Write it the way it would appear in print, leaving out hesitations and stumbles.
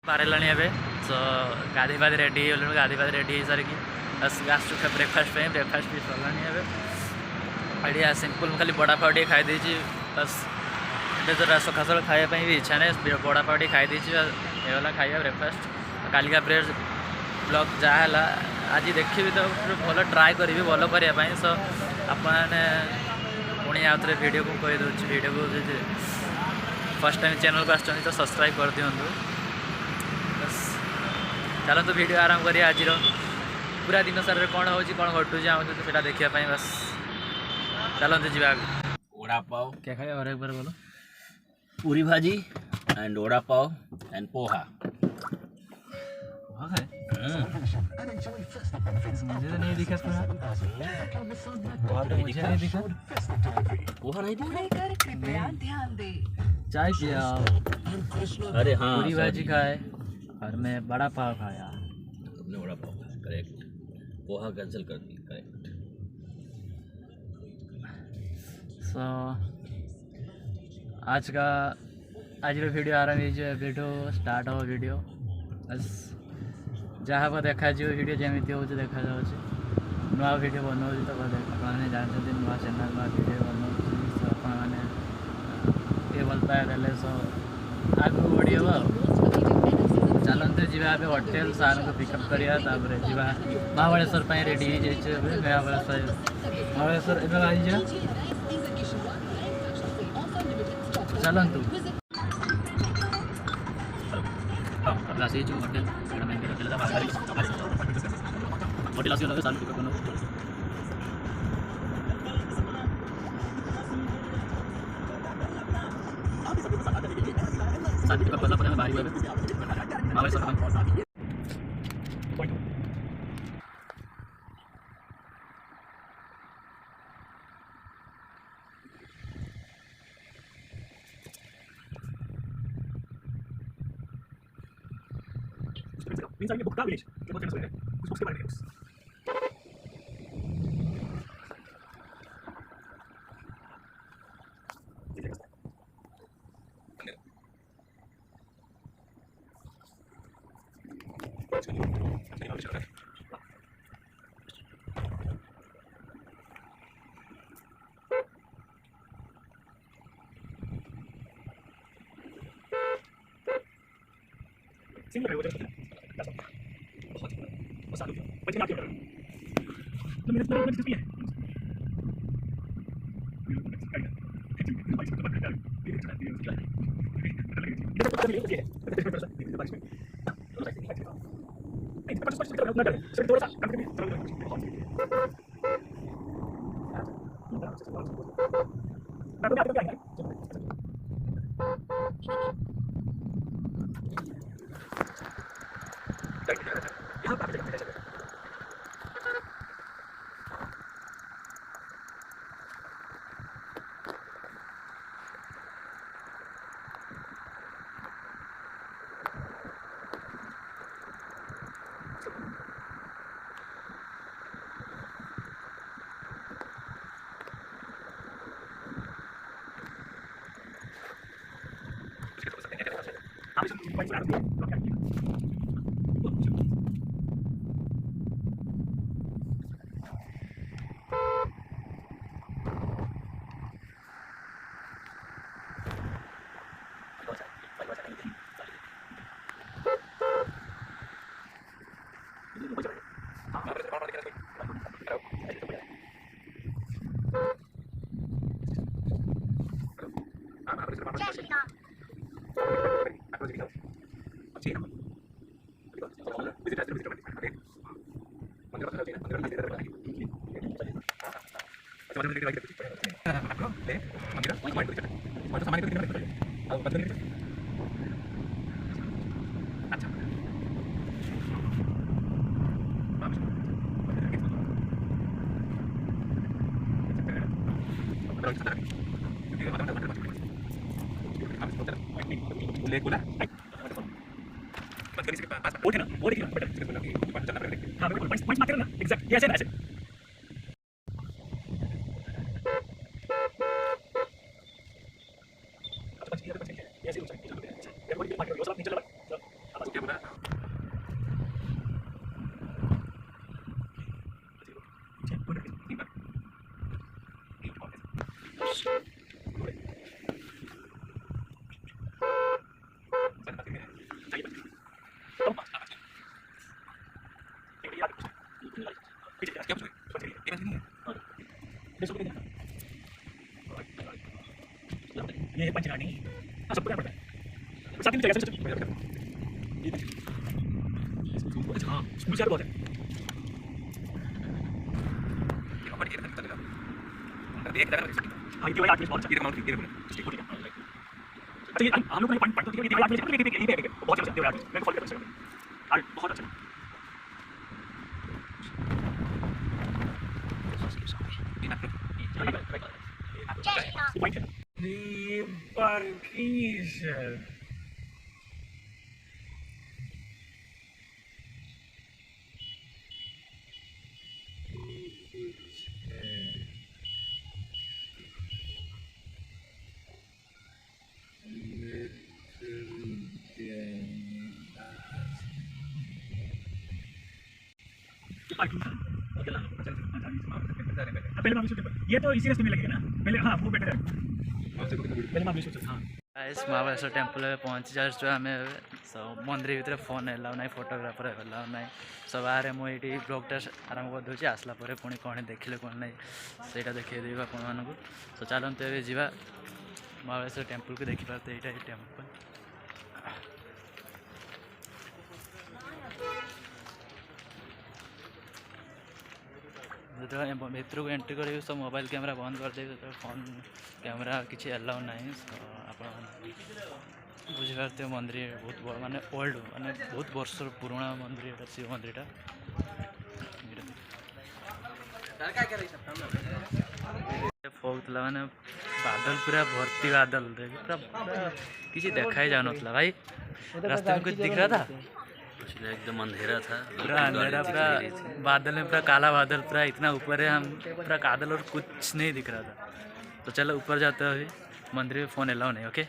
बारे ए सो गाधी पाधी रेडी हो गाधी पाधी रेडी हो सारिकी बस आसु ब्रेकफास्ट ब्रेकफास्ट भी सरला ये सिंपल खाली बड़ा पाव टे खाई बस ये तो सका सका खायापी भी इच्छा नहीं बड़ा पाव टे खाई होगा खाइबा ब्रेकफास्ट कालिका प्रेयर ब्लॉग जहाँ आज देखी तो भल ट्राए करी भल करने सो आपने पुणी आउ थे वीडियो को कहीदे वीडियो को फर्स्ट टाइम चैनल को आसुँच तो सब्सक्राइब कर दिंतु बस चलते वीडियो आरंभ करिए आज पूरा दिन सारा कौन हो कौन घटू आम सहित देखापी बस चलते जी वड़ा पाव क्या खाए और एक बार बोलो पूरी भाजी एंड वड़ा पाव एंड पोहा पोहा खाए मुझे तो नहीं दिखा पोहा तो मुझे नहीं दिखा पोहा नहीं दिखा चाय पिया अरे हाँ पूरी भाजी खाए और मैं बड़ा पाव खाया तुमने बड़ा पाव खाया करेक्ट पोहा कैंसिल कर दी करेक्ट सो आज वीडियो आरंभ हो स्टार्ट हो वीडियो बस जहाँ पर देखा वीडियो जमी हो देखा नुआ वीडियो बनाऊँ तो आपने जानते नुआ चैनल नुआ वीडियो बनाऊँ सो आपने भल पाए सो आगू बढ़ी हम चलते जा होटेल सार को पिकअप करा जा महाबलेश्वर रेडी हो जाए महाबलेश्वर ए बाहरी चलतु होटेल होटेल आस साल पिकअप करना साल पिकअप करना पड़े बाहरी Mahabaleshwar Inside the Bukta village, the बहुत famous है कुछ उसके बारे में कुछ सिंगल है वो जैसे बहुत बस आलू बच्चे मार के तो मेरे को दिलचस्पी है ये है पंचनानी। हाँ, सबको करना पड़ता है। साथ में चाहिए सर। हाँ, स्कूल से बहुत है। हाँ, ये वाला आदमी बहुत अच्छा। ये अमाउंट ये बोला। अच्छा, ये हम लोग ने पॉइंट तो ये वाला आदमी ये बहुत अच्छा। ये वाला आदमी मैं फॉलो कर सकता हूँ। और बहुत अच्छा। पहले मामले ये तो इसी रास्ते में लगेगा ना पहले। हाँ, वो बेटर है। पहले मामले हाँ गाइस महाबळेश्वर टेम्पल पहुँची जाइछु आमे सब मंदिर भितर फोन एलाउ ना फोटोग्राफर एलाउ ना सब आरे मु ये ब्लॉगटा आरंभ कर दूसरी आसला पुणी कौन देखिले कौन ना से देखिए देवी आपण मानक। तो चलते ए जा महाबळेश्वर टेम्पल को देखिपारे यहाँ टेम्पल जो भितर को एंट्री कर सब मोबाइल कैमरा बंद कर देवी तो फोन कैमरा किसी एलाउ ना आप बुझीपारे मंदिर बहुत बड़ माने ओल्ड माने बहुत वर्ष पुराना मंदिर शिव मंदिर फोगला माने बादल पूरा भर्ती बादल पूरा किसी देखा ही जाना भाई रास्ते में कुछ दिख रहा था एकदम अंधेरा था, पूरा अंधेरा पूरा बादल में पूरा काला बादल पूरा इतना ऊपर है हम पूरा बादल और कुछ नहीं दिख रहा था। तो चलो ऊपर जाते हैं अभी मंदिर में फ़ोन एलाउ नहीं। ओके।